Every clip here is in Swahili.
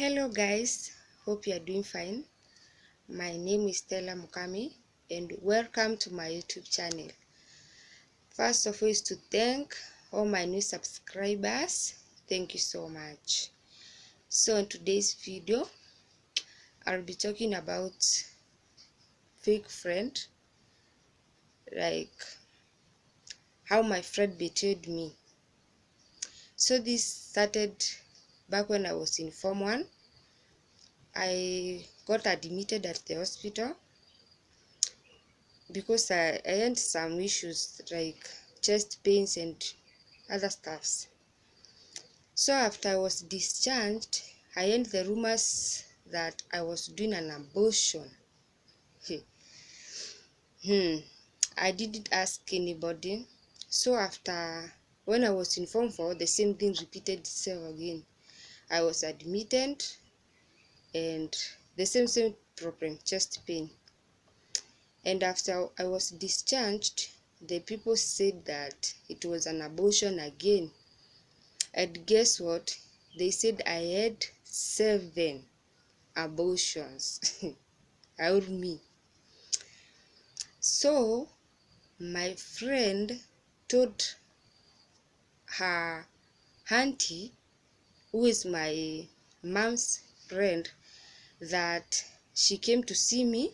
Hello guys, hope you are doing fine. My name is Stella Mukami and welcome to my YouTube channel. First of all is to thank all my new subscribers. Thank you so much. So in today's video, I'll be talking about fake friend, like how my friend betrayed me. So this started back when I was in Form 1. I got admitted at the hospital because I had some issues like chest pains and other stuffs. So after I was discharged, I heard the rumors that I was doing an abortion. I didn't ask anybody. So after, when I was informed for, the same thing repeated itself again. I was admitted and the same problem, chest pain. And after I was discharged, the people said that it was an abortion again. And guess what? They said I had 7 abortions. Or me. So my friend told her auntie, who is my mom's friend, that she came to see me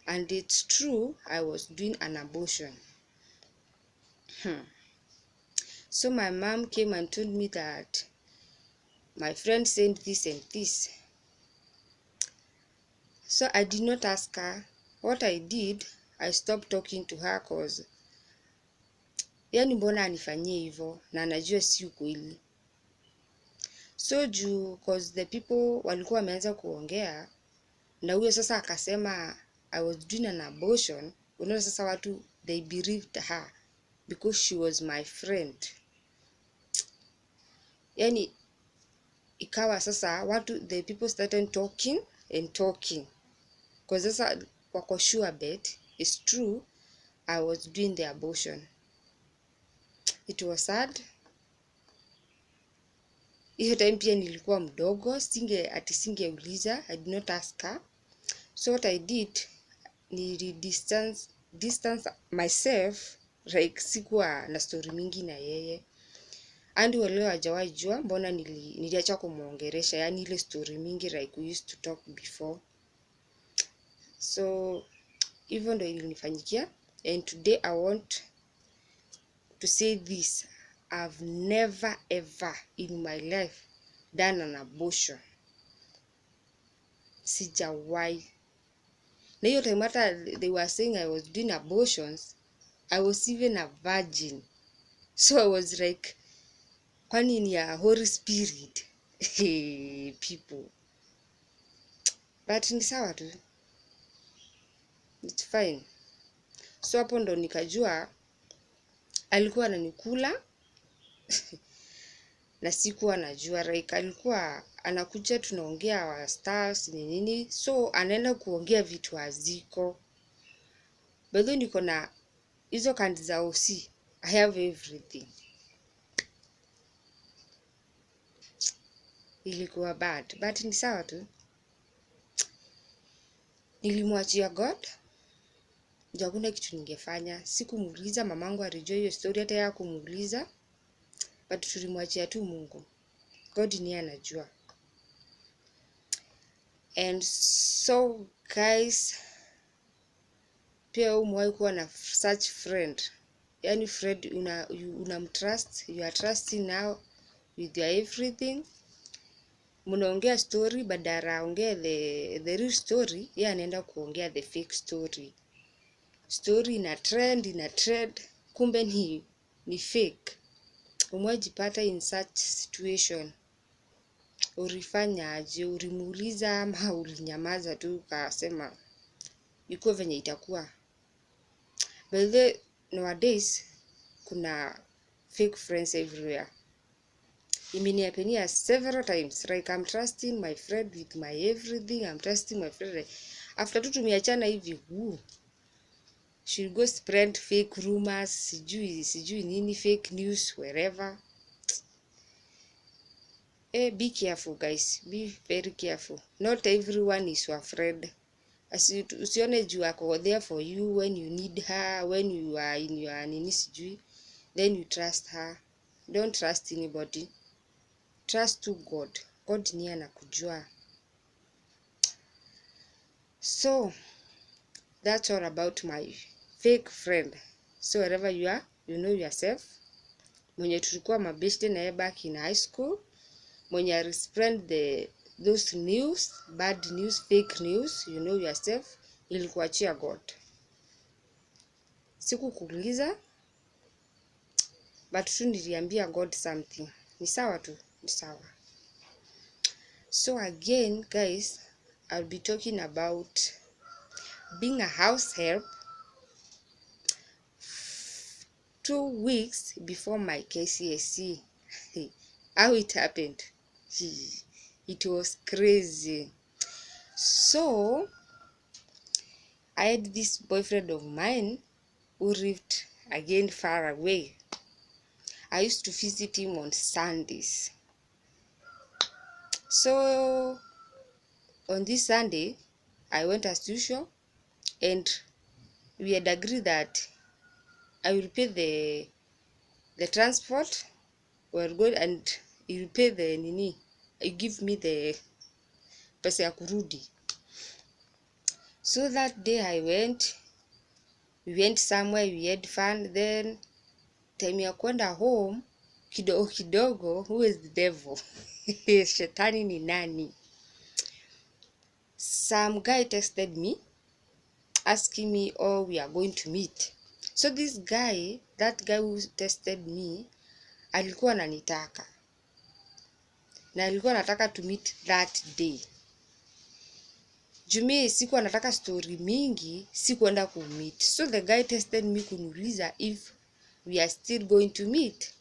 and it's true I was doing an abortion. So my mom came and told me that my friend said this and this. So I did not ask her. What I did, I stopped talking to her cause yani mbona anifanyie hivyo na anajua si ukweli. So juu cause the people walikuwa wameanza kuongea na huyo sasa akasema I was doing an abortion. Unaona sasa watu they believed her because she was my friend. Yani ikawa sasa watu the people started talking and talking cause sasa wako sure bet it's true I was doing the abortion. It was sad. Hiyo time pia nilikuwa mdogo, singeuliza, I did not ask her. So what I did, nili distance myself, like sikuwa na story mingi na yeye. And wale hawajawahi jua mbona niliacha kumuongelesha, yani ile story mingi like we used to talk before. So hivyo ndo ilinifanyikia, and today I want to say this. I've never ever in my life done an abortion. Sijawahi. Na hiyo time hata they were saying I was doing abortions, I was even a virgin. So I was like, kwani ni ya Holy Spirit? Hey, people. But ni sawa tu. It's fine. So hapo ndo nikajua alikuwa ananikula na sikuwa najua, like alikuwa anakuja tunaongea wa stars ni nini, so anaenda kuongea vitu haziko. Bado niko na hizo kandi za OC. I have everything. Ilikuwa bad, but ni sawa tu. Nilimwachia God. Ndio hakuna kitu ningefanya. Sikumuuliza, mamangu alijua hiyo story, hata yeye kumuuliza. But tulimwachia tu Mungu. God ndiye anajua. And so guys, pia umewahi kuwa na such friend. Yani friend unamtrust, you are trusting now with your everything. Mnaongea story, badala aongee the real story, yeye anaenda kuongea the fake story. Story ina trend, kumbe ni fake. Umewajipata in such situation? Ulifanya aje? Ulimuuliza ama ulinyamaza tu ukasema iko venye itakuwa? But nowadays kuna fake friends everywhere. Imeniapenia several times, like I'm trusting my friend with my everything. I'm trusting my friend. After tu tumeachana hivi, she'll go spread fake rumors, sijui nini, fake news wherever. Be careful guys, be very careful. Not everyone is your friend. Usione juu ako there for you when you need her, when you are in your nini sijui, then you trust her. Don't trust anybody. Trust to God. God ni anakujua. So that's all about my fake friend. So wherever you are, you know yourself. Mwenye tulikuwa mabeshte na back in high school, mwenye spread those news, bad news, fake news, you know yourself. Ilikuachia God. Sikukuuliza, but tu niliambia God something. Ni sawa tu, ni sawa. So again guys, I'll be talking about being a house help 2 weeks before my KCSE. How it happened. It was crazy. So I had this boyfriend of mine who lived again far away. I used to visit him on Sundays. So on this Sunday, I went as usual, and we had agreed that I will pay the transport. We're good, and he will pay the nini. He give me the pesa ya kurudi. So that day we went somewhere, we had fun. Then time ya kwenda home, kidogo kidogo, who is the devil? Shetani ni nani? Some guy texted me asking me, oh, we are going to meet. So this guy, that guy who texted me, alikuwa ananitaka. Na alikuwa anataka to meet that day. Jumi siku anataka story mingi, sikuenda kumeet. So the guy texted me kuniuliza if we are still going to meet.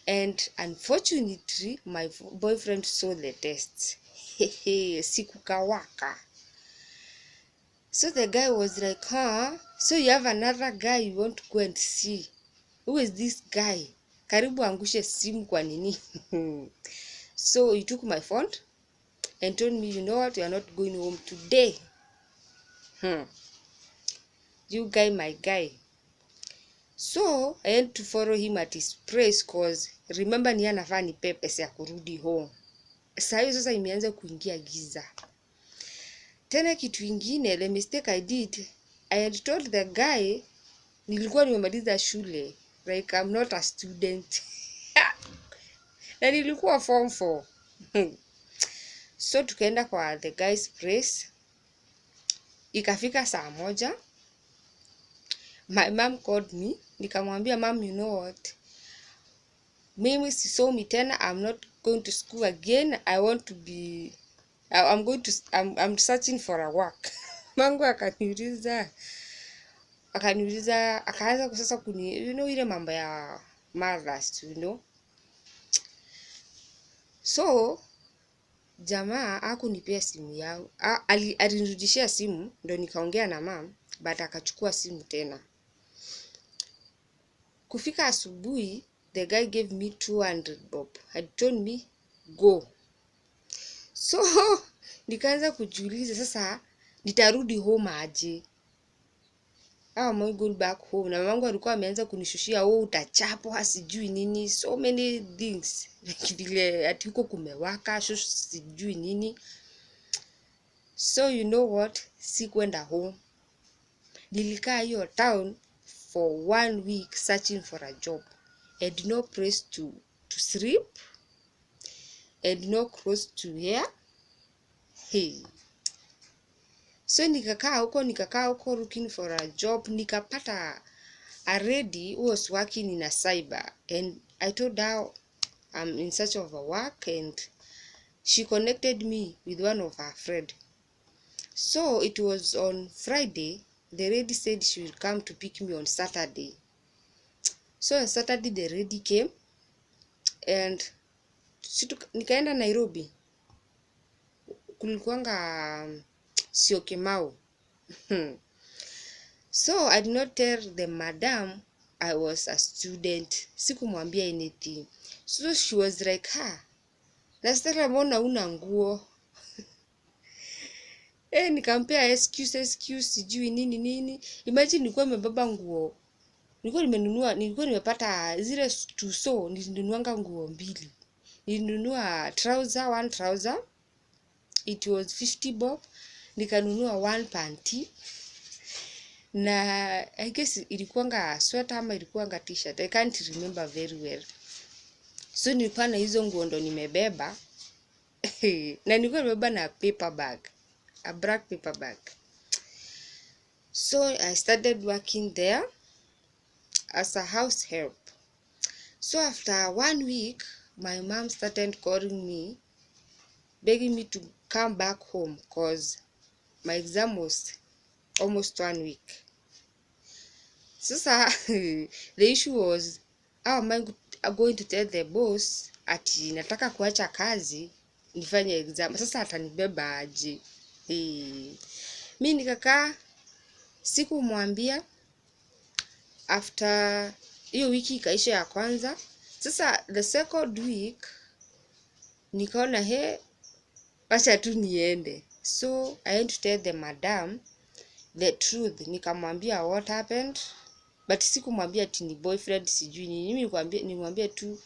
And unfortunately, my boyfriend saw the text. Siku kawaka. So the guy was like, huh? So you have another guy you want to go and see? Who is this guy? Karibu angushe simu kwa nini? So he took my phone and told me, you know what, you are not going home today. You guy, my guy. So I had to follow him at his place, cause remember ni anafaa nipe pesa ya kurudi home. Sasa imeanza kuingia giza. Tena kitu ingine, the mistake I did, I had told the guy nilikuwa nimemaliza shule, like I'm not a student. Na nilikuwa form 4. So tukaenda kwa the guy's place. Ikafika saa 1. My mom called me. Nikamwambia, mom, you know what? Mimi sisomi tena, I'm not going to school again. I want to be I'm searching for a work. Mangu akaniuliza akaanza sasa kuni, you know, ile mambo ya mothers, you know. So jamaa hakunipea simu yangu. Alinirudishia simu ndo nikaongea na mom, but akachukua simu tena. Kufika asubuhi, the guy gave me 200 bob. Had told me go. So nikaanza kujiuliza sasa nitarudi home aje? How am I going back home? Na mamangu alikuwa ameanza kunishushia, wewe utachapwa sijui nini, so many things. Vile ati huko kumewaka, sijui nini. So you know what? Sikwenda home. Nilikaa hiyo town for 1 week searching for a job. And no place to sleep. And no clothes to wear. Hey. So nikakaa huko looking for a job. Nikapata a lady who was working in a cyber. And I told her I'm in search of a work. And she connected me with one of her friends. So it was on Friday. The lady said she will come to pick me on Saturday. So on Saturday the lady came. And nikaenda Nairobi. Kulikuanga Syokimau. So I did not tell the madam I was a student. Sikumwambia anything. So she was like, na Stella, mbona una nguo? Nikampea excuse sijui nini. Imagine nilikuwa nimebeba nguo. Nilikuwa nimepata zile tuso, nilinunuanga nguo 2. Nilinunua one trouser. It was 50 bob. Nikanunua 1 panty. Na I guess ilikuwanga sweater ama ilikuwanga t-shirt. I can't remember very well. So nilikuwa na hizo nguo ndo nimebeba. Na nilikuwa nimebeba na paper bag. A black paper bag. So I started working there as a house help. So after 1 week, my mom started calling me, begging me to come back home because my exam was almost 1 week. Sasa the issue was, how am I going to tell the boss ati nataka kuacha kazi nifanye exam? Sasa atanibeba aje? Mimi nikakaa, sikumwambia. After hiyo wiki ikaisha ya kwanza, sasa the second week nikaona acha tu niende. So I went to tell the madam the truth. Nikamwambia what happened, but sikumwambia ati ni boyfriend sijui nini. Mimi nimwambia tu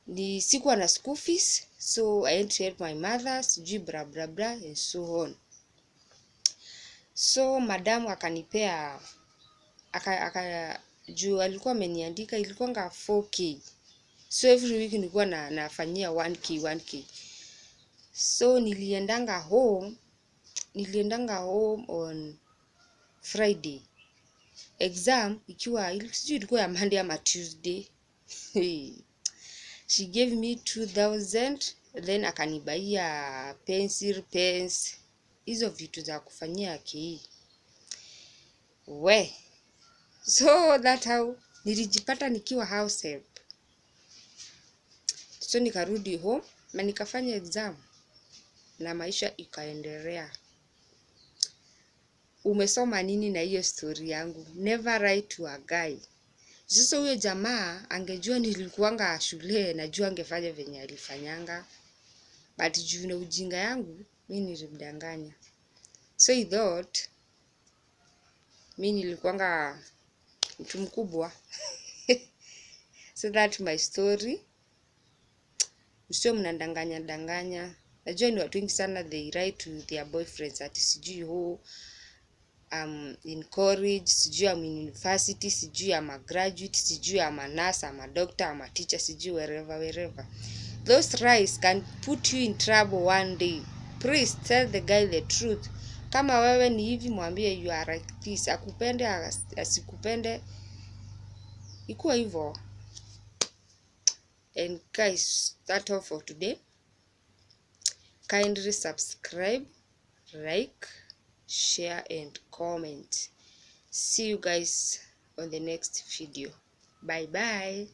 ni sikuwa na school fees, so I went to help my mother sijui bla bla bla and so on. So madam akanipea juu alikuwa ameniandika ilikuwanga 4k. So every week nilikuwa nafanyia 1k. So niliendanga home on Friday. Exam ikiwa sijui ilikuwa ya Monday ama Tuesday. She gave me 2000, then akanibaia pencil, pens, hizo vitu za kufanyia KE. So that how nilijipata nikiwa house help. So nikarudi home na nikafanya exam na maisha ikaendelea. Umesoma nini na hiyo story yangu? Never write to a guy. Sasa huyo jamaa angejua nilikuwanga shule, najua angefanya venye alifanyanga. But juu na ujinga yangu, mimi nilimdanganya. So he thought mimi nilikuwanga mtu mkubwa. So that's my story. Msio mnadanganya. Najua ni watu wengi sana they write to their boyfriends ati sijui in college, sijui I'm in university, sijui I'm a graduate, sijui I'm a nurse, I'm a doctor, I'm a teacher, sijui wherever. Those lies can put you in trouble one day. Please tell the guy the truth. Kama wewe ni hivi, mwambie you are like this. Akupende asikupende, ikuwa hivyo. And guys, that's all for today. Kindly subscribe, like, share and comment. See you guys on the next video. Bye bye.